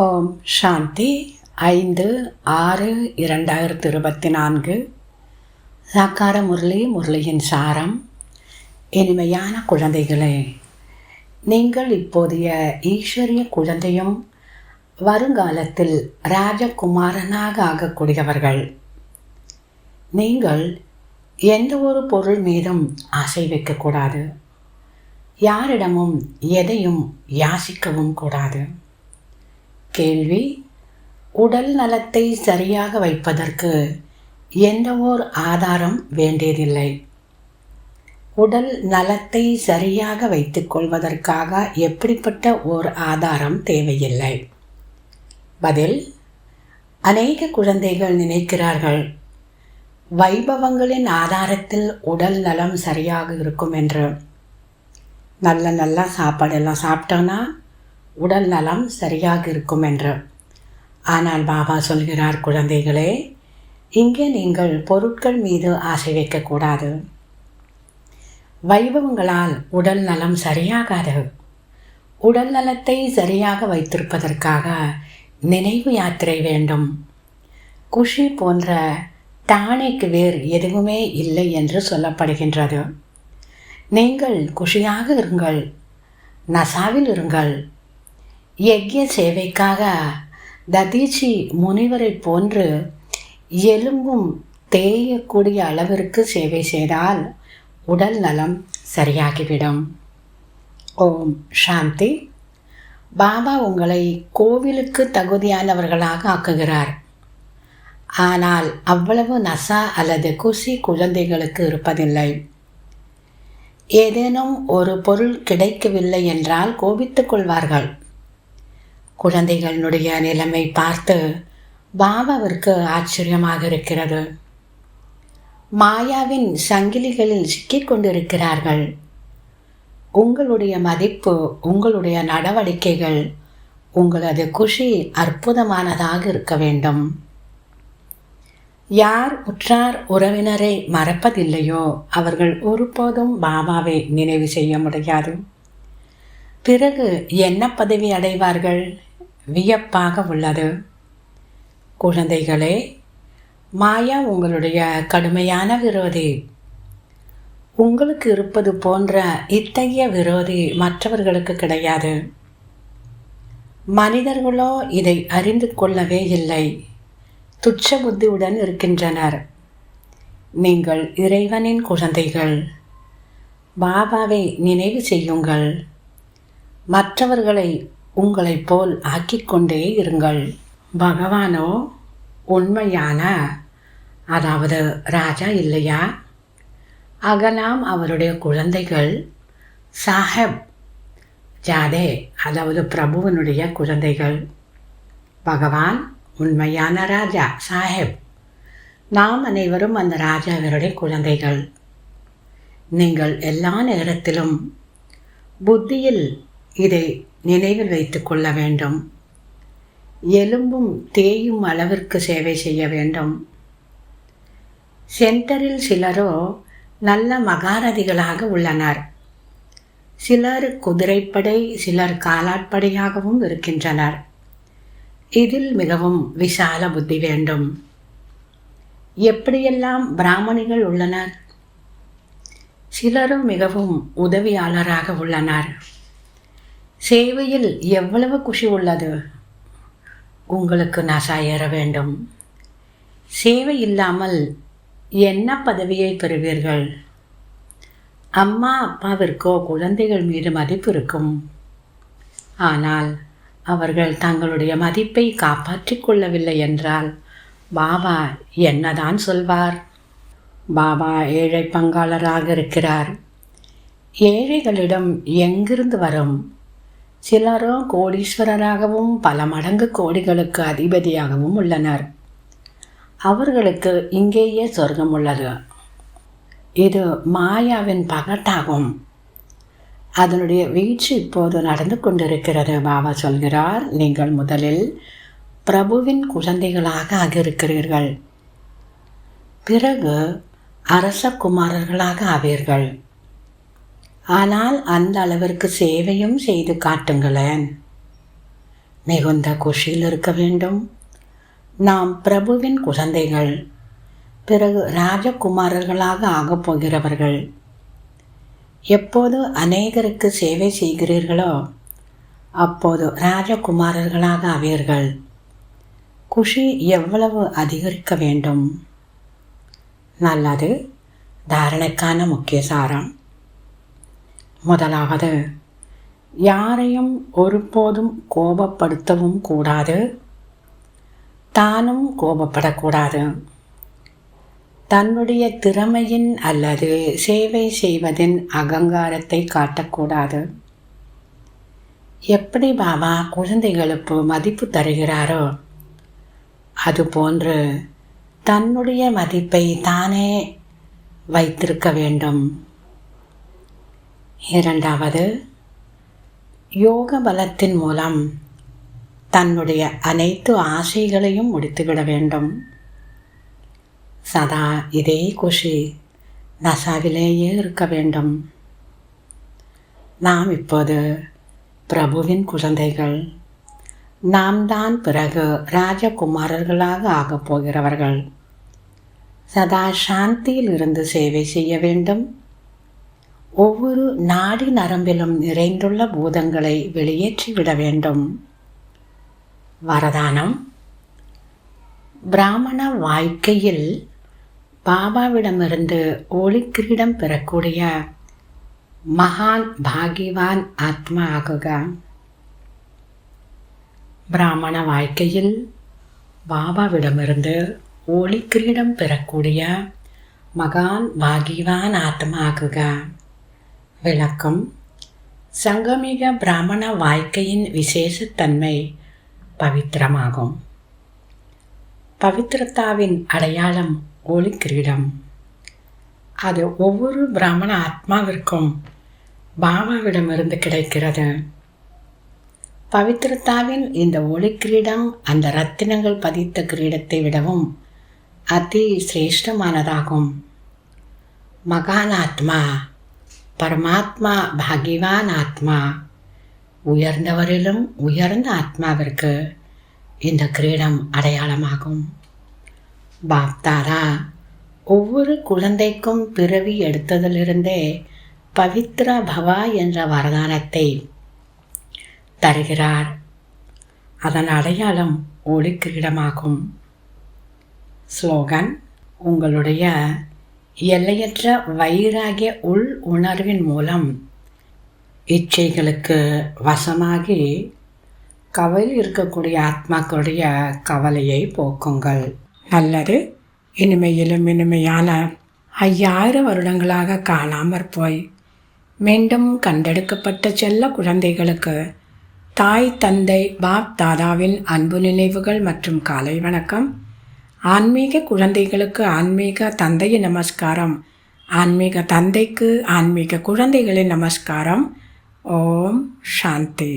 ஓம் சாந்தி 5/6/2024 சாக்கார முரளியின் சாரம். இனிமையான குழந்தைகளே, நீங்கள் இப்போதைய ஈஸ்வரிய குழந்தையும் வருங்காலத்தில் ராஜகுமாரனாக ஆகக்கூடியவர்கள். நீங்கள் எந்த ஒரு பொருள் மீதும் ஆசை வைக்கக்கூடாது. யாரிடமும் எதையும் யாசிக்கவும் கூடாது. கேள்வி: உடல் நலத்தை சரியாக வைப்பதற்கு எந்த ஓர் ஆதாரம் வேண்டியதில்லை. உடல் நலத்தை சரியாக வைத்துக் கொள்வதற்காக எப்படிப்பட்ட ஓர் ஆதாரம் தேவையில்லை. பதில்: அநேக குழந்தைகள் நினைக்கிறார்கள், வைபவங்களின் ஆதாரத்தில் உடல் நலம் சரியாக இருக்கும் என்று. நல்ல சாப்பாடெல்லாம் சாப்பிட்டோன்னா உடல் நலம் சரியாக இருக்கும் என்று. ஆனால் பாபா சொல்கிறார், குழந்தைகளே, இங்கே நீங்கள் பொருட்கள் மீது ஆசை வைக்கக்கூடாது. வைபவங்களால் உடல் நலம் சரியாகாது. உடல் நலத்தை சரியாக வைத்திருப்பதற்காக நினைவு யாத்திரை வேண்டும். குஷி போன்ற டானிக் வேறு எதுவுமே இல்லை என்று சொல்லப்படுகின்றது. நீங்கள் குஷியாக இருங்கள், நசாவில் இருங்கள். யக்ய சேவைக்காக ததீச்சி முனிவரை போன்று எலும்பும் தேயக்கூடிய அளவிற்கு சேவை செய்தால் உடல் நலம் சரியாகிவிடும். ஓம் சாந்தி. பாபா உங்களை கோவிலுக்கு தகுதியானவர்களாக ஆக்குகிறார். ஆனால் அவ்வளவு நசா அல்லது குசி குழந்தைகளுக்கு இருப்பதில்லை. ஏதேனும் ஒரு பொருள் கிடைக்கவில்லை என்றால் கோபித்துக் கொள்வார்கள். குழந்தைகளுடைய நிலைமை பார்த்து பாபாவிற்கு ஆச்சரியமாக இருக்கிறது. மாயாவின் சங்கிலிகளில் சிக்கிக் கொண்டிருக்கிறார்கள். உங்களுடைய மதிப்பு, உங்களுடைய நடவடிக்கைகள், உங்களது குஷி அற்புதமானதாக இருக்க வேண்டும். யார் உற்றார் உறவினரை மறப்பதில்லையோ அவர்கள் ஒருபோதும் பாபாவை நினைவு செய்ய முடியாது. பிறகு என்ன பதவி அடைவார்கள்? வியப்பாக உள்ளது. குழந்தைகளே, மாயா உங்களுடைய கடுமையான விரோதி. உங்களுக்கு இருப்பது போன்ற இத்தகைய விரோதி மற்றவர்களுக்கு கிடையாது. மனிதர்களோ இதை அறிந்து கொள்ளவே இல்லை. துச்ச புத்தியுடன் இருக்கின்றனர். நீங்கள் இறைவனின் குழந்தைகள். பாபாவை நினைவு செய்யுங்கள். மற்றவர்களை உங்களைப் போல் ஆக்கிக்கொண்டே இருங்கள். பகவானோ உண்மையான, அதாவது ராஜா இல்லையா? அகலாம் அவருடைய குழந்தைகள் சாஹேப் ஜாதே, அதாவது பிரபுவனுடைய குழந்தைகள். பகவான் உண்மையான ராஜா சாஹேப். நாம் அனைவரும் அந்த ராஜாவருடைய குழந்தைகள். நீங்கள் எல்லா நேரத்திலும் புத்தியில் இதை நினைவில் வைத்து கொள்ள வேண்டும். எலும்பும் தேயும் அளவிற்கு சேவை செய்ய வேண்டும். சென்டரில் சிலரோ நல்ல மகாரதிகளாக உள்ளனர். சிலர் குதிரைப்படை, சிலர் காலாட்படையாகவும் இருக்கின்றனர். இதில் மிகவும் விசால புத்தி வேண்டும். எப்படியெல்லாம் பிராமணிகள் உள்ளனர். சிலரும் மிகவும் உதவியாளராக உள்ளனர். சேவையில் எவ்வளவு குஷி உள்ளது. உங்களுக்கு நசா ஏற வேண்டும். சேவை இல்லாமல் என்ன பதவியை பெறுவீர்கள்? அம்மா அப்பாவிற்கோ குழந்தைகள் மீது மதிப்பு இருக்கும். ஆனால் அவர்கள் தங்களுடைய மதிப்பை காப்பாற்றிக் கொள்ளவில்லை என்றால் பாபா என்னதான் சொல்வார்? பாபா ஏழை பங்காளராக இருக்கிறார். ஏழைகளிடம் எங்கிருந்து வரும்? சிலரோ கோடீஸ்வரராகவும் பல மடங்கு கோடிகளுக்கு அதிபதியாகவும் உள்ளனர். அவர்களுக்கு இங்கேயே சொர்க்கம் உள்ளது. இது மாயாவின் பகட்டாகும். அதனுடைய வீழ்ச்சி இப்போது நடந்து கொண்டிருக்கிறது. பாபா சொல்கிறார், நீங்கள் முதலில் பிரபுவின் குழந்தைகளாக ஆகியிருக்கிறீர்கள். பிறகு அரச குமாரர்களாக ஆவீர்கள். ஆனால் அந்த அளவிற்கு சேவையும் செய்து காட்டுங்களேன். மிகுந்த குஷியில் இருக்க வேண்டும். நாம் பிரபுவின் குழந்தைகள், பிறகு ராஜகுமாரர்களாக ஆகப் போகிறவர்கள். எப்போது அநேகருக்கு சேவை செய்கிறீர்களோ அப்போது ராஜகுமாரர்களாக ஆவீர்கள். குஷி எவ்வளவு அதிகரிக்க வேண்டும்? நல்லது. தாரணைக்கான முக்கிய சாரம். முதலாவது, யாரையும் ஒருபோதும் கோபப்படுத்தவும் கூடாது, தானும் கோபப்படக்கூடாது. தன்னுடைய திறமையின் அல்லது சேவை செய்வதின் அகங்காரத்தை காட்டக்கூடாது. எப்படி பாபா குழந்தைகளுக்கு மதிப்பு தருகிறாரோ அதுபோன்று தன்னுடைய மதிப்பை தானே வைத்திருக்க வேண்டும். இரண்டாவது, யோக பலத்தின் மூலம் தன்னுடைய அனைத்து ஆசைகளையும் முடித்துவிட வேண்டும். சதா இதே குஷி நசாவிலேயே இருக்க வேண்டும். நாம் இப்போது பிரபுவின் குழந்தைகள். நாம் தான் பிறகு ராஜகுமாரர்களாக ஆகப் போகிறவர்கள். சதா சாந்தியில் இருந்து சேவை செய்ய வேண்டும். ஒவ்வொரு நாடி நரம்பிலும் நிறைந்துள்ள பூதங்களை வெளியேற்றிவிட வேண்டும். வரதானம். பிராமண வாழ்க்கையில் பாபாவிடமிருந்து ஒளிக்கிரீடம் பெறக்கூடிய மகான் பாகிவான் ஆத்மா ஆகுக. பிராமண வாழ்க்கையில் பாபாவிடமிருந்து ஒளிக்கிரீடம் பெறக்கூடிய மகான் பாகிவான் ஆத்மா ஆகுக. விளக்கம். சங்கமிக பிராமண வாழ்க்கையின் விசேஷத்தன்மை பவித்திரமாகும். பவித்திரத்தாவின் அடையாளம் ஒளிக்கிரீடம். அது ஒவ்வொரு பிராமண ஆத்மாவிற்கும் பாபாவிடமிருந்து கிடைக்கிறது. பவித்திரத்தாவின் இந்த ஒளிக்கிரீடம் அந்த ரத்தினங்கள் பதித்த கிரீடத்தை விடவும் அதி சிரேஷ்டமானதாகும். மகான் ஆத்மா, பரமாத்மா, பாகிவான் ஆத்மா, உயர்ந்தவரிலும் உயர்ந்த ஆத்மாவிற்கு இந்த கிரீடம் அடையாளமாகும். பாப்தாதா ஒவ்வொரு குழந்தைக்கும் பிறவி எடுத்ததிலிருந்தே பவித்ர பவா என்ற வரதானத்தை தருகிறார். அதன் அடையாளம் ஒளி கிரீடமாகும். ஸ்லோகன். உங்களுடைய எல்லையற்ற வைராகிய உள் உணர்வின் மூலம் இச்சைகளுக்கு வசமாகி கவலையில் இருக்கக்கூடிய ஆத்மாக்களுடைய கவலையை போக்குங்கள். நல்லது. இனிமையிலும் இனிமையான 5000 வருடங்களாக காணாமற் போய் மீண்டும் கண்டெடுக்கப்பட்ட செல்ல குழந்தைகளுக்கு தாய் தந்தை பாப் தாதாவின் அன்பு நினைவுகள் மற்றும் காலை வணக்கம். ஆன்மீக குழந்தைகளுக்கு ஆன்மீக தந்தையின் நமஸ்காரம். ஆன்மீக தந்தைக்கு ஆன்மீக குழந்தைகளின் நமஸ்காரம். ஓம் சாந்தி.